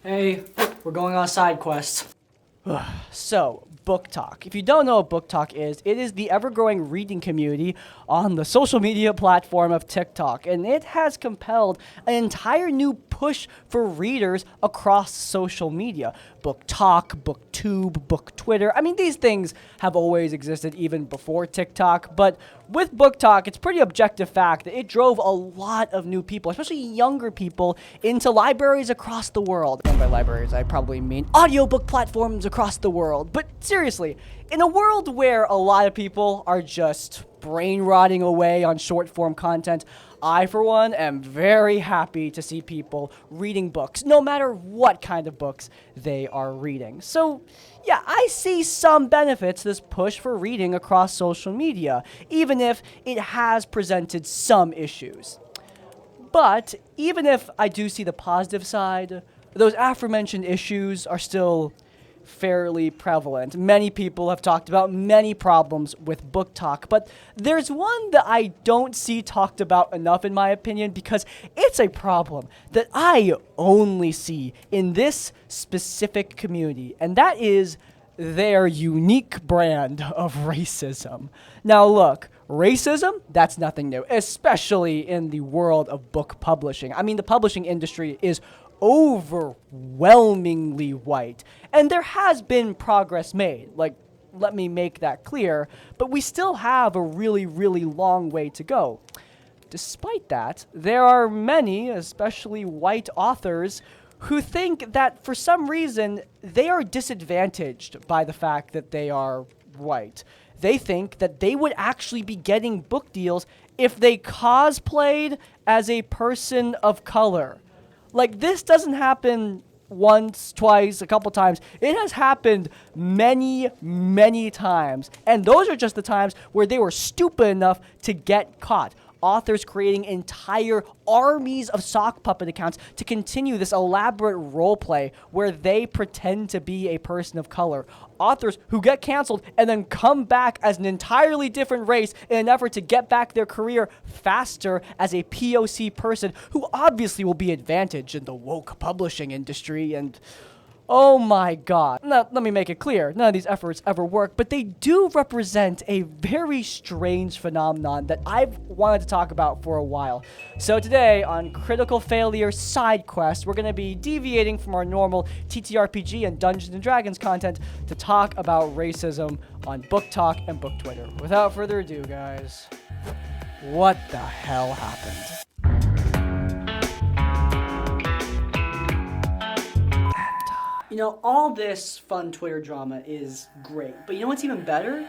Hey, we're going on a side quest. So, Book Talk. If you don't know what Book Talk is, it is the ever-growing reading community on the social media platform of TikTok, and it has compelled an entire new push for readers across social media. Book Talk, BookTube, Book Twitter. I mean, these things have always existed even before TikTok, but with Book Talk, it's pretty objective fact that it drove a lot of new people, especially younger people, into libraries across the world. And by libraries, I probably mean audiobook platforms across the world. But seriously, in a world where a lot of people are just brain rotting away on short form content, I, for one, am very happy to see people reading books, no matter what kind of books they are reading. So, yeah, I see some benefits to this push for reading across social media, even if it has presented some issues. But even if I do see the positive side, those aforementioned issues are still fairly prevalent. Many people have talked about many problems with Book Talk, but there's one that I don't see talked about enough in my opinion because it's a problem that I only see in this specific community, and that is their unique brand of racism. Now look, racism, that's nothing new, especially in the world of book publishing. I mean, the publishing industry is overwhelmingly white, and there has been progress made, like, let me make that clear, but we still have a really, really long way to go. Despite that, there are many, especially white authors, who think that for some reason they are disadvantaged by the fact that they are white. They think that they would actually be getting book deals if they cosplayed as a person of color. Like, this doesn't happen once, twice, a couple times. It has happened many, many times. And those are just the times where they were stupid enough to get caught. Authors creating entire armies of sock puppet accounts to continue this elaborate roleplay where they pretend to be a person of color. Authors who get canceled and then come back as an entirely different race in an effort to get back their career faster as a POC person who obviously will be advantaged in the woke publishing industry. And oh my god. Now, let me make it clear, none of these efforts ever work, but they do represent a very strange phenomenon that I've wanted to talk about for a while. So today, on Critical Failure Side Quest, we're going to be deviating from our normal TTRPG and Dungeons & Dragons content to talk about racism on Book Talk and Book Twitter. Without further ado, guys, what the hell happened? You know, all this fun Twitter drama is great, but you know what's even better?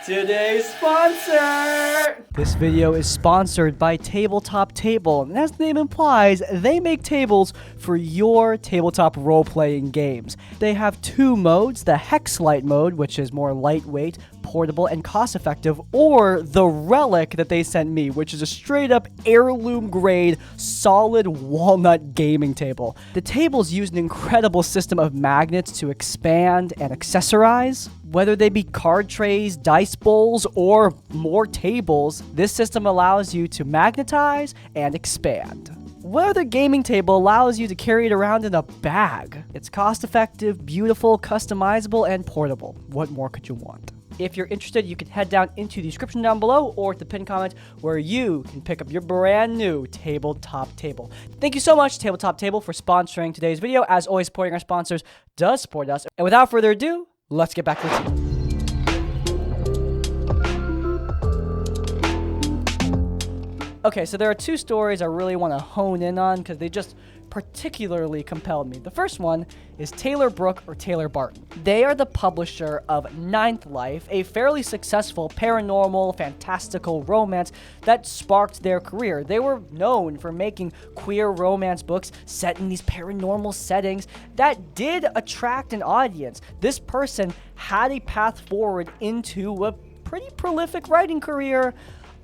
Today's sponsor! This video is sponsored by Tabletop Table, and as the name implies, they make tables for your tabletop role-playing games. They have two modes, the Hexlight mode, which is more lightweight, portable, and cost-effective, or the Relic that they sent me, which is a straight-up heirloom-grade, solid walnut gaming table. The tables use an incredible system of magnets to expand and accessorize. Whether they be card trays, dice bowls, or more tables, this system allows you to magnetize and expand. Whether the gaming table allows you to carry it around in a bag. It's cost-effective, beautiful, customizable, and portable. What more could you want? If you're interested, you can head down into the description down below or to the pinned comment where you can pick up your brand new Tabletop Table. Thank you so much, Tabletop Table, for sponsoring today's video. As always, supporting our sponsors does support us. And without further ado, let's get back to the team. Okay, so there are two stories I really want to hone in on because they just particularly compelled me. The first one is Taylor Brook or Taylor Barton. They are the publisher of Ninth Life, a fairly successful paranormal, fantastical romance that sparked their career. They were known for making queer romance books set in these paranormal settings that did attract an audience. This person had a path forward into a pretty prolific writing career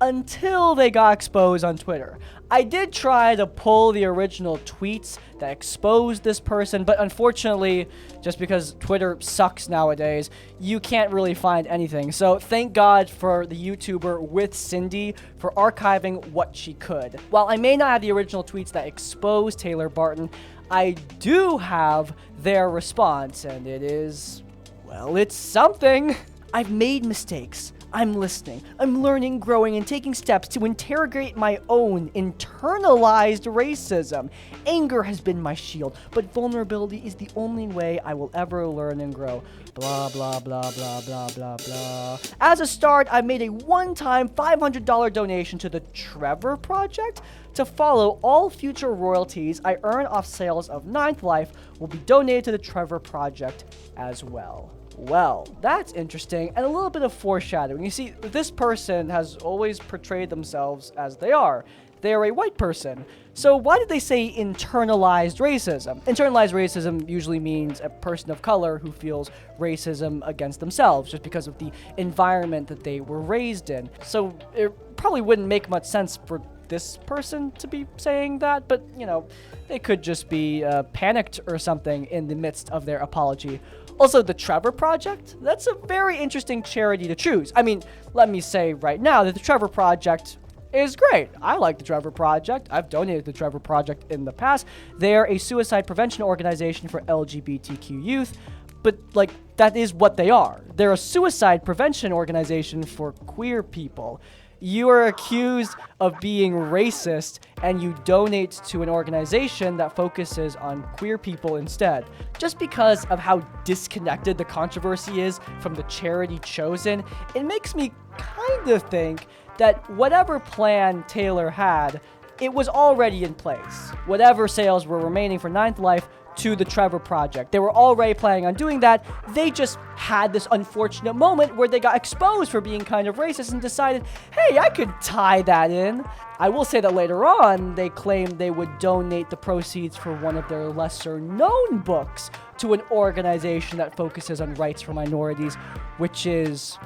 until they got exposed on Twitter. I did try to pull the original tweets that exposed this person, but unfortunately, just because Twitter sucks nowadays, you can't really find anything. So thank God for the YouTuber with Cindy for archiving what she could. While I may not have the original tweets that exposed Taylor Barton, I do have their response, and it is, well, it's something. I've made mistakes. I'm listening. I'm learning, growing, and taking steps to interrogate my own internalized racism. Anger has been my shield, but vulnerability is the only way I will ever learn and grow. Blah, blah, blah, blah, blah, blah, blah. As a start, I made a one-time $500 donation to the Trevor Project. To follow, all future royalties I earn off sales of Ninth Life will be donated to the Trevor Project as well. Well, that's interesting, and a little bit of foreshadowing. You see, this person has always portrayed themselves as they are. They are a white person. So why did they say internalized racism? Internalized racism usually means a person of color who feels racism against themselves just because of the environment that they were raised in. So it probably wouldn't make much sense for this person to be saying that, but, you know, they could just be panicked or something in the midst of their apology. Also, the Trevor Project, that's a very interesting charity to choose. I mean, let me say right now that the Trevor Project is great. I like the Trevor Project. I've donated to the Trevor Project in the past. They're a suicide prevention organization for LGBTQ youth, but, like, that is what they are. They're a suicide prevention organization for queer people. You are accused of being racist, and you donate to an organization that focuses on queer people instead. Just because of how disconnected the controversy is from the charity chosen, it makes me kind of think that whatever plan Taylor had, it was already in place. Whatever sales were remaining for Ninth Life to the Trevor Project, they were already planning on doing that. They just had this unfortunate moment where they got exposed for being kind of racist and decided, hey, I could tie that in. I will say that later on, they claimed they would donate the proceeds for one of their lesser known books to an organization that focuses on rights for minorities, which is,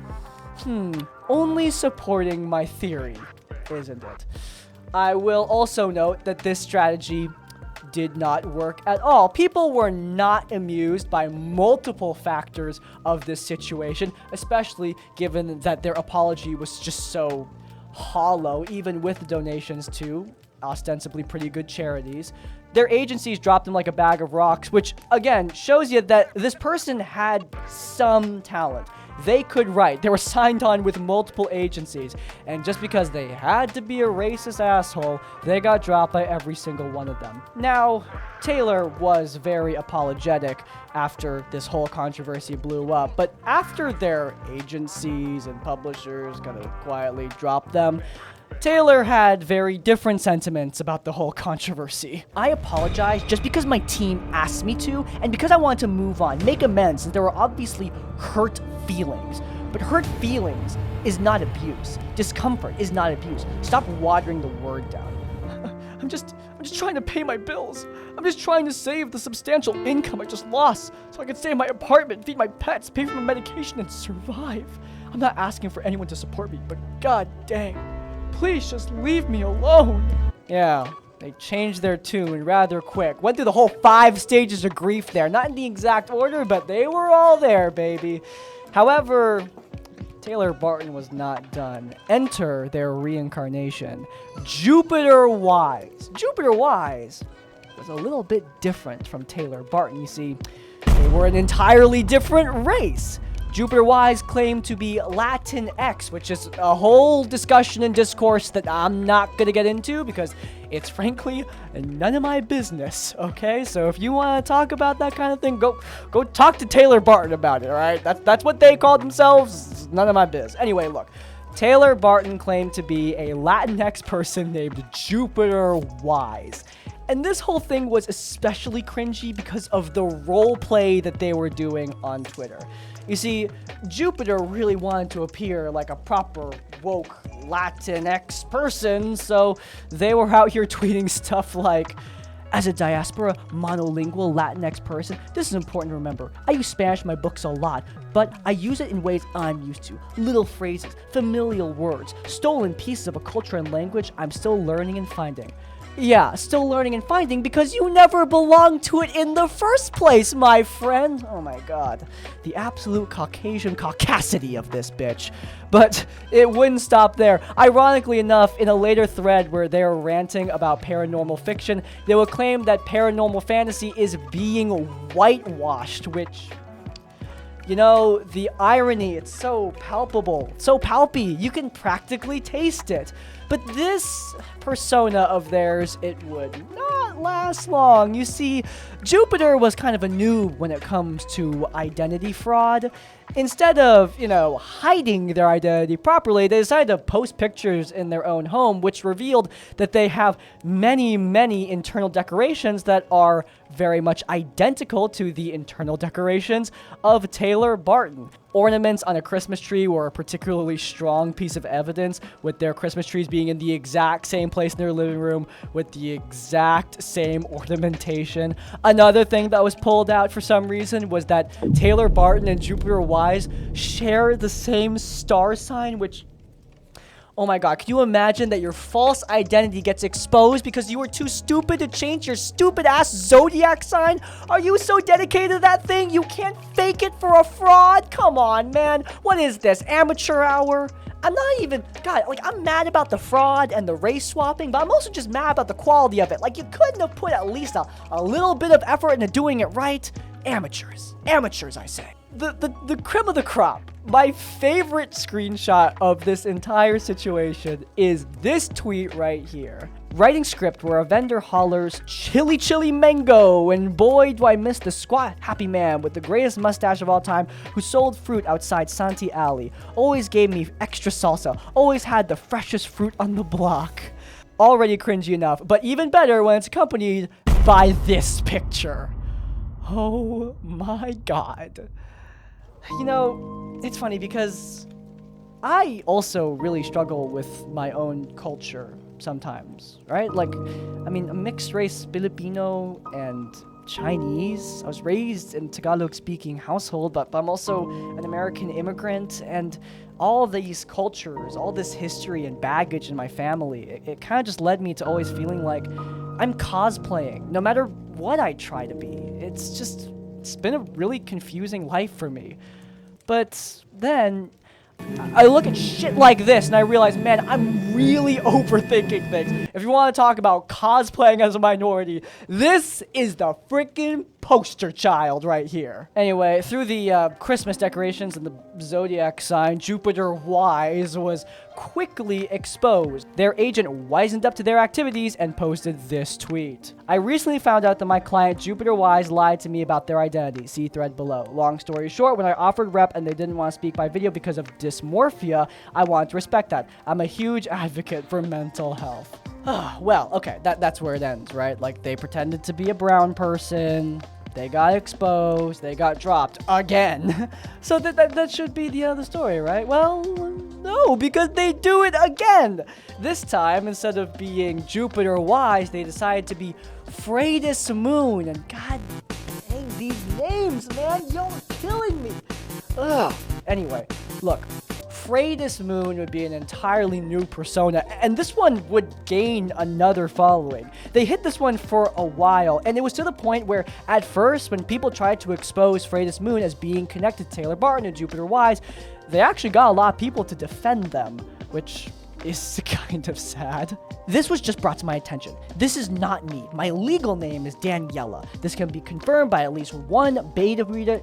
only supporting my theory, isn't it? I will also note that this strategy did not work at all. People were not amused by multiple factors of this situation, especially given that their apology was just so hollow, even with the donations to ostensibly pretty good charities. Their agencies dropped them like a bag of rocks, which, again, shows you that this person had some talent. They could write. They were signed on with multiple agencies. And just because they had to be a racist asshole, they got dropped by every single one of them. Now, Taylor was very apologetic after this whole controversy blew up. But after their agencies and publishers kind of quietly dropped them, Taylor had very different sentiments about the whole controversy. I apologize just because my team asked me to, and because I wanted to move on, make amends, since there were obviously hurt feelings. But hurt feelings is not abuse. Discomfort is not abuse. Stop watering the word down. I'm just trying to pay my bills. I'm just trying to save the substantial income I just lost so I can stay in my apartment, feed my pets, pay for my medication, and survive. I'm not asking for anyone to support me, but god dang. Please just leave me alone. Yeah, they changed their tune rather quick. Went through the whole 5 stages of grief there. Not in the exact order, but they were all there, baby. However, Taylor Barton was not done. Enter their reincarnation, Jupiter Wyse. Jupiter Wyse was a little bit different from Taylor Barton. You see, they were an entirely different race. Jupiter Wyse claimed to be Latinx, which is a whole discussion and discourse that I'm not going to get into because it's frankly none of my business, okay? So if you want to talk about that kind of thing, go talk to Taylor Barton about it, all right? That's what they called themselves. It's none of my biz. Anyway, look. Taylor Barton claimed to be a Latinx person named Jupiter Wyse. And this whole thing was especially cringy because of the role play that they were doing on Twitter. You see, Jupiter really wanted to appear like a proper woke Latinx person, so they were out here tweeting stuff like, as a diaspora, monolingual Latinx person, this is important to remember. I use Spanish in my books a lot, but I use it in ways I'm used to. Little phrases, familial words, stolen pieces of a culture and language I'm still learning and finding. Yeah, still learning and finding because you never belonged to it in the first place, my friend. Oh my god. The absolute Caucasian caucasity of this bitch. But it wouldn't stop there. Ironically enough, in a later thread where they were ranting about paranormal fiction, they would claim that paranormal fantasy is being whitewashed, which... You know, the irony, it's so palpable, so palpy, you can practically taste it. But this persona of theirs, it would not last long. You see, Jupiter was kind of a noob when it comes to identity fraud. Instead of, you know, hiding their identity properly, they decided to post pictures in their own home, which revealed that they have many, many internal decorations that are very much identical to the internal decorations of Taylor Barton. Ornaments on a Christmas tree were a particularly strong piece of evidence, with their Christmas trees being in the exact same place in their living room with the exact same ornamentation. Another thing that was pulled out for some reason was that Taylor Barton and Jupiter Wyse share the same star sign, which... Oh my god, can you imagine that your false identity gets exposed because you were too stupid to change your stupid-ass zodiac sign? Are you so dedicated to that thing you can't fake it for a fraud? Come on, man. What is this, amateur hour? I'm not even... God, like, I'm mad about the fraud and the race swapping, but I'm also just mad about the quality of it. Like, you couldn't have put at least a little bit of effort into doing it right. Amateurs. Amateurs, I say. The creme of the crop. My favorite screenshot of this entire situation is this tweet right here. Writing script where a vendor hollers, "Chili chili mango," and boy do I miss the squat happy man with the greatest mustache of all time who sold fruit outside Santee Alley. Always gave me extra salsa. Always had the freshest fruit on the block. Already cringy enough, but even better when it's accompanied by this picture. Oh my god. You know, it's funny because I also really struggle with my own culture sometimes, right? Like, I mean, a mixed race Filipino and Chinese. I was raised in Tagalog-speaking household, but I'm also an American immigrant, and all of these cultures, all this history and baggage in my family, it kind of just led me to always feeling like I'm cosplaying, no matter what I try to be. It's been a really confusing life for me. But then I look at shit like this and I realize, man, I'm really overthinking things. If you want to talk about cosplaying as a minority, this is the freaking poster child right here. Anyway, through the Christmas decorations and the zodiac sign, Jupiter Wyse was quickly exposed. Their agent wisened up to their activities and posted this tweet. "I recently found out that my client Jupiter Wyse lied to me about their identity. See thread below. Long story short, when I offered rep and they didn't want to speak by video because of dysmorphia, I wanted to respect that. I'm a huge advocate for mental health." Well, okay, that's where it ends, right? Like, they pretended to be a brown person, they got exposed, they got dropped again. So that should be the other story, right? Well, no, because they do it again. This time, instead of being Jupiter Wyse, they decided to be Freydis Moon. And god dang, these names, man, you're killing me. Ugh. Anyway, look. Freydis Moon would be an entirely new persona, and this one would gain another following. They hit this one for a while, and it was to the point where, at first, when people tried to expose Freydis Moon as being connected to Taylor Barton and Jupiter Wyse, they actually got a lot of people to defend them, which is kind of sad. This was just brought to my attention. This is not me. My legal name is Daniela. This can be confirmed by at least one beta reader.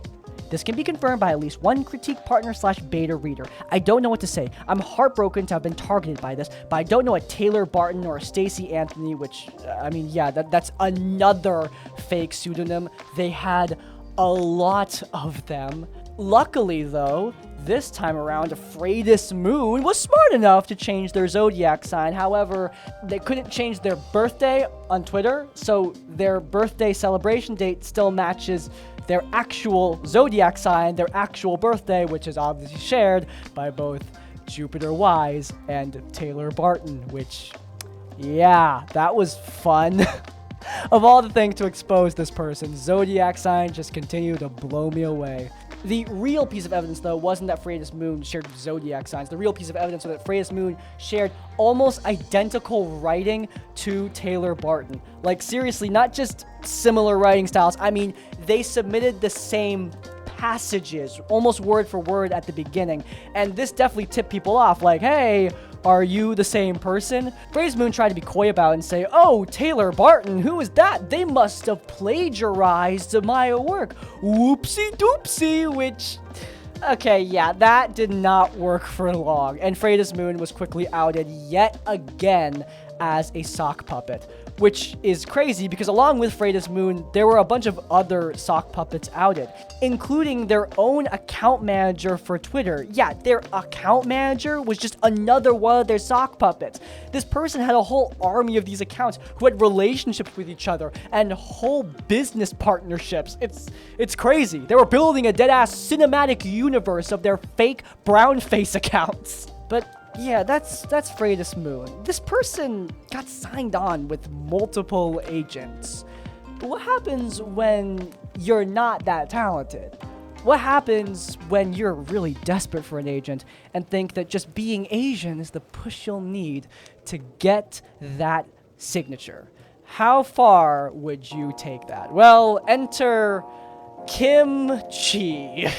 This can be confirmed by at least one critique partner / beta reader. I don't know what to say. I'm heartbroken to have been targeted by this, but I don't know a Taylor Barton or a Stacey Anthony, which, I mean, yeah, that's another fake pseudonym. They had a lot of them. Luckily, though, this time around, Freydis Moon was smart enough to change their zodiac sign. However, they couldn't change their birthday on Twitter, so their birthday celebration date still matches their actual zodiac sign, their actual birthday, which is obviously shared by both Jupiter Wyse and Taylor Barton, which, yeah, that was fun. Of all the things to expose this person, zodiac sign just continued to blow me away. The real piece of evidence, though, wasn't that Freydis Moon shared zodiac signs. The real piece of evidence was that Freydis Moon shared almost identical writing to Taylor Barton. Like, seriously, not just similar writing styles. I mean, they submitted the same passages, almost word for word at the beginning. And this definitely tipped people off, like, hey, are you the same person? Freydis Moon tried to be coy about it and say, oh, Taylor Barton, who is that? They must have plagiarized my work. Whoopsie doopsie, which... Okay, yeah, that did not work for long. And Freydis Moon was quickly outed yet again as a sock puppet, which is crazy because along with Freydis Moon, there were a bunch of other sock puppets outed, including their own account manager for Twitter. Yeah, their account manager was just another one of their sock puppets. This person had a whole army of these accounts who had relationships with each other and whole business partnerships. It's crazy. They were building a dead-ass cinematic universe of their fake brown face accounts. But yeah, that's Freydis Moon. This person got signed on with multiple agents. But what happens when you're not that talented? What happens when you're really desperate for an agent and think that just being Asian is the push you'll need to get that signature? How far would you take that? Well, enter Kim Chi.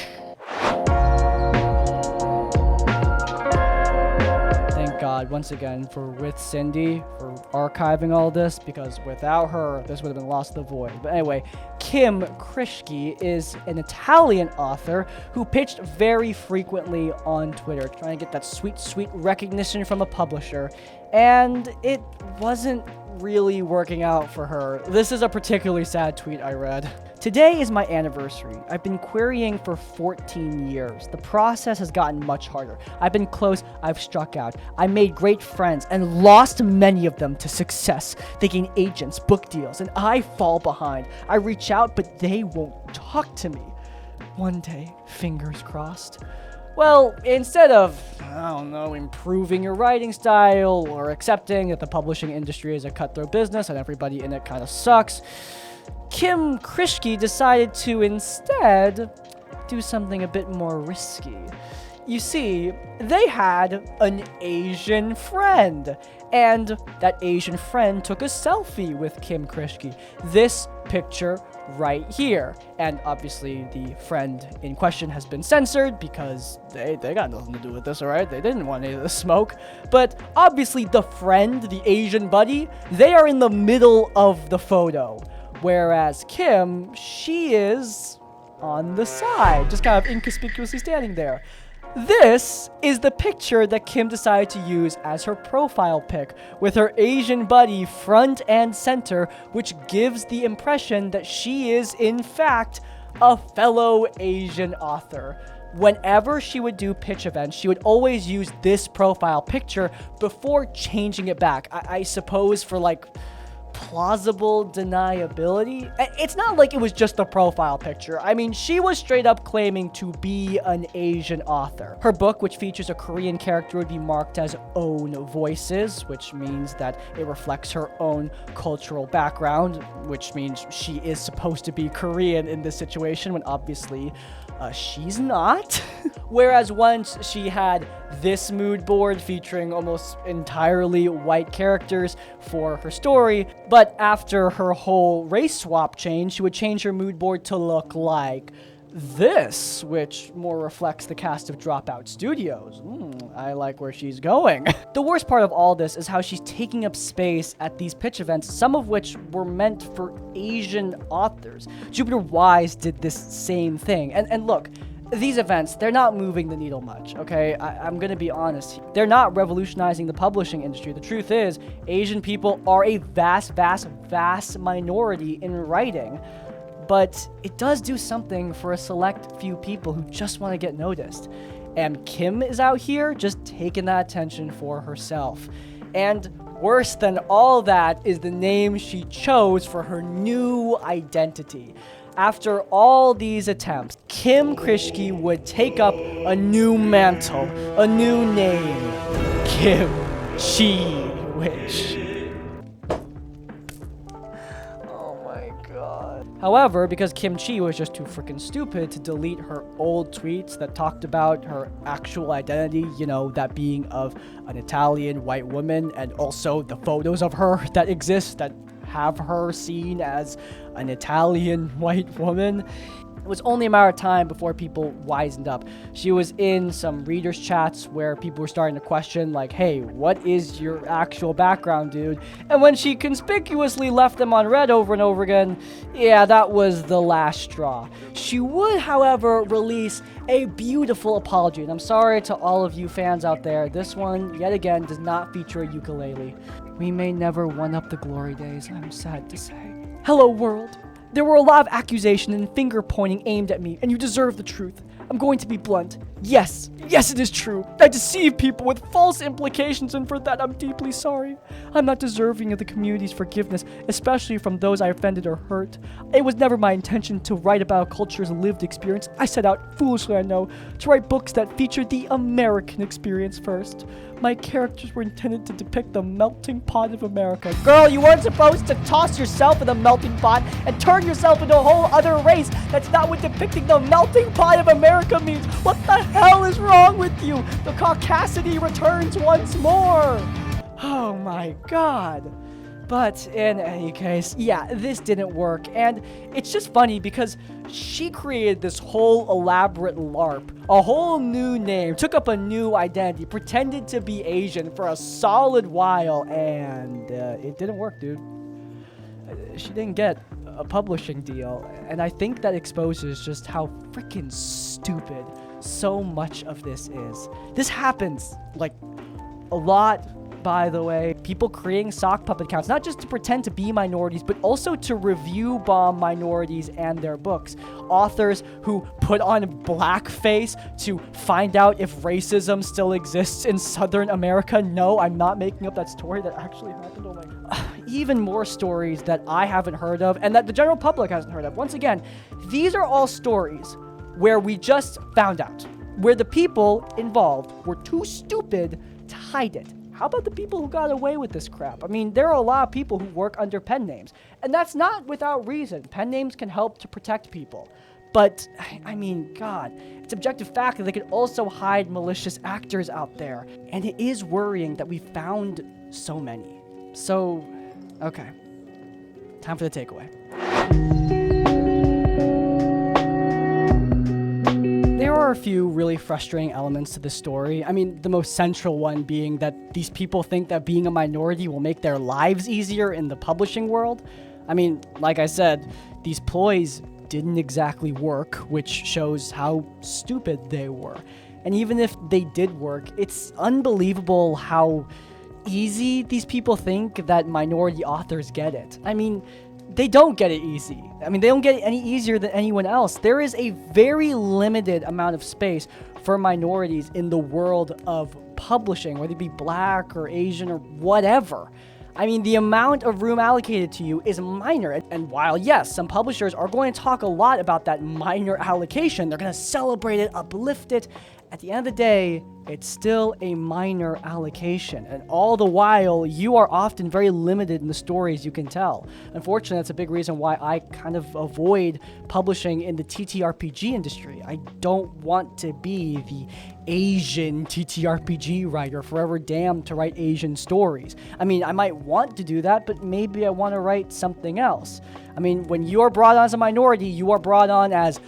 God, once again, with Cindy for archiving all this, because without her, this would have been lost to the void. But anyway, Kim Krishke is an Italian author who pitched very frequently on Twitter, trying to get that sweet, sweet recognition from a publisher, and it wasn't really working out for her. This is a particularly sad tweet I read. Today is my anniversary. I've been querying for 14 years. The process has gotten much harder. I've been close, I've struck out. I made great friends and lost many of them to success. They gain agents, book deals, and I fall behind. I reach out, but they won't talk to me. One day, fingers crossed. Well, instead of, I don't know, improving your writing style or accepting that the publishing industry is a cutthroat business and everybody in it kind of sucks, Kim Krishke decided to instead do something a bit more risky. You see, they had an Asian friend, and that Asian friend took a selfie with Kim Krishke. This picture right here. And obviously the friend in question has been censored because they got nothing to do with this, alright? They didn't want any of the smoke. But obviously the friend, the Asian buddy, they are in the middle of the photo. Whereas Kim, she is on the side, just kind of inconspicuously standing there. This is the picture that Kim decided to use as her profile pic, with her Asian buddy front and center, which gives the impression that she is, in fact, a fellow Asian author. Whenever she would do pitch events, she would always use this profile picture before changing it back. I suppose for like plausible deniability. It's not like it was just the profile picture. I mean, she was straight up claiming to be an Asian author. Her book, which features a Korean character, would be marked as own voices, which means that it reflects her own cultural background, which means she is supposed to be Korean in this situation, when obviously she's not. Whereas once she had this mood board featuring almost entirely white characters for her story, but after her whole race swap change, she would change her mood board to look like this, which more reflects the cast of Dropout Studios. I like where she's going. The worst part of all this is how she's taking up space at these pitch events, some of which were meant for Asian authors. Jupiter Wyse did this same thing. And look, these events, they're not moving the needle much, okay? I'm gonna be honest. They're not revolutionizing the publishing industry. The truth is, Asian people are a vast, vast, vast minority in writing. But it does do something for a select few people who just want to get noticed. And Kim is out here just taking that attention for herself. And worse than all that is the name she chose for her new identity. After all these attempts, Kim Krishke would take up a new mantle, a new name, Kim Chi Witch. However, because Kim Chi was just too freaking stupid to delete her old tweets that talked about her actual identity, that being of an Italian white woman, and also the photos of her that exist that have her seen as an Italian white woman, it was only a matter of time before people wisened up. She was in some readers' chats where people were starting to question, like, hey, what is your actual background, dude? And when she conspicuously left them on red over and over again, yeah, that was the last straw. She would, however, release a beautiful apology. And I'm sorry to all of you fans out there, this one, yet again, does not feature a ukulele. We may never one-up the glory days, I'm sad to say. Hello, world. There were a lot of accusation and finger-pointing aimed at me, and you deserve the truth. I'm going to be blunt. Yes, it is true. I deceived people with false implications, and for that I'm deeply sorry. I'm not deserving of the community's forgiveness, especially from those I offended or hurt. It was never my intention to write about a culture's lived experience. I set out, foolishly I know, to write books that featured the American experience first. My characters were intended to depict the melting pot of America. Girl, you weren't supposed to toss yourself in the melting pot and turn yourself into a whole other race. That's not what depicting the melting pot of America means. What the hell is wrong with you? The caucasity returns once more. Oh my god. But in any case, yeah, this didn't work. And it's just funny because she created this whole elaborate LARP, a whole new name, took up a new identity, pretended to be Asian for a solid while, and it didn't work, dude. She didn't get a publishing deal, and I think that exposes just how freaking stupid so much of this is. This happens, like, a lot. By the way, people creating sock puppet accounts, not just to pretend to be minorities, but also to review bomb minorities and their books. Authors who put on blackface to find out if racism still exists in Southern America. No, I'm not making up that story. That actually happened. Oh my God. Even more stories that I haven't heard of and that the general public hasn't heard of. Once again, these are all stories where we just found out, where the people involved were too stupid to hide it. How about the people who got away with this crap? I mean, there are a lot of people who work under pen names, and that's not without reason. Pen names can help to protect people. But, I mean, God, it's objective fact that they could also hide malicious actors out there. And it is worrying that we found so many. So, okay. Time for the takeaway. There are a few really frustrating elements to this story. I mean, the most central one being that these people think that being a minority will make their lives easier in the publishing world. I mean, like I said, these ploys didn't exactly work, which shows how stupid they were. And even if they did work, it's unbelievable how easy these people think that minority authors get it. I mean, they don't get it easy. I mean, they don't get it any easier than anyone else. There is a very limited amount of space for minorities in the world of publishing, whether it be black or Asian or whatever. I mean, the amount of room allocated to you is minor. And while, yes, some publishers are going to talk a lot about that minor allocation, they're going to celebrate it, uplift it. At the end of the day, it's still a minor allocation. And all the while, you are often very limited in the stories you can tell. Unfortunately, that's a big reason why I kind of avoid publishing in the TTRPG industry. I don't want to be the Asian TTRPG writer, forever damned to write Asian stories. I mean, I might want to do that, but maybe I want to write something else. I mean, when you are brought on as a minority, you are brought on as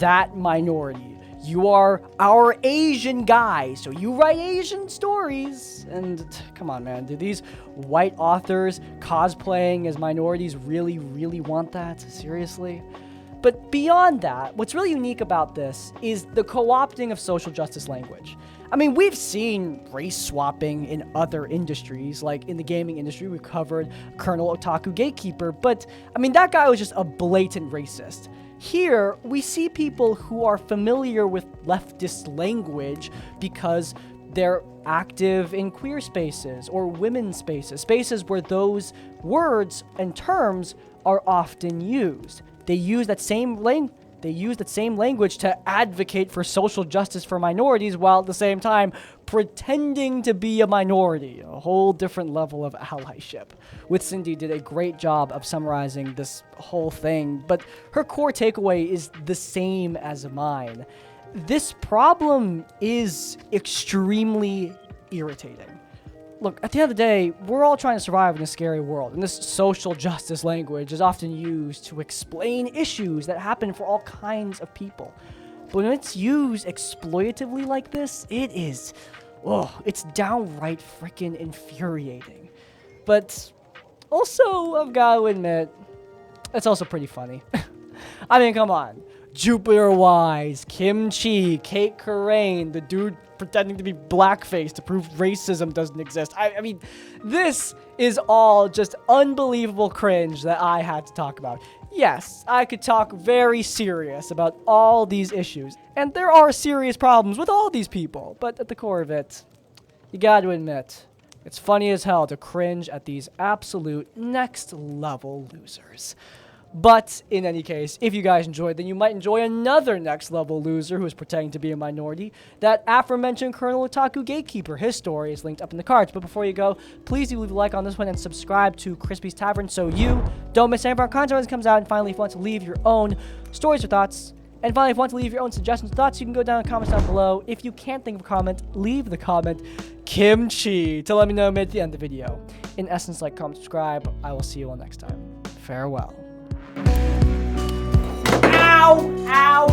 that minority. You are our Asian guy, so you write Asian stories. And come on, man, do these white authors cosplaying as minorities really, really want that? Seriously? But beyond that, what's really unique about this is the co-opting of social justice language. I mean, we've seen race swapping in other industries, like in the gaming industry, we covered Colonel Otaku Gatekeeper, but I mean, that guy was just a blatant racist. Here, we see people who are familiar with leftist language because they're active in queer spaces or women's spaces, spaces where those words and terms are often used. They use that same They use the same language to advocate for social justice for minorities while at the same time pretending to be a minority. A whole different level of allyship. With Cindy did a great job of summarizing this whole thing, but her core takeaway is the same as mine. This problem is extremely irritating. Look, at the end of the day, we're all trying to survive in a scary world, and this social justice language is often used to explain issues that happen for all kinds of people. But when it's used exploitatively like this, it's downright freaking infuriating. But also, I've got to admit, it's also pretty funny. I mean, come on. Jupiter Wyse, Kimchi, Kate Corain, the dude pretending to be blackface to prove racism doesn't exist. I mean, this is all just unbelievable cringe that I had to talk about. Yes, I could talk very serious about all these issues, and there are serious problems with all these people, but at the core of it, you gotta admit, it's funny as hell to cringe at these absolute next level losers. But in any case, if you guys enjoyed, then you might enjoy another next level loser who is pretending to be a minority. That aforementioned Colonel Otaku Gatekeeper. His story is linked up in the cards. But before you go, please do leave a like on this one and subscribe to Crispy's Tavern so you don't miss any of our content when it comes out. And finally, if you want to leave your own stories or thoughts, and finally, if you want to leave your own suggestions or thoughts, you can go down in the comments down below. If you can't think of a comment, leave the comment Kimchi to let me know at the end of the video. In essence, like, comment, subscribe. I will see you all next time. Farewell. Ow! Ow!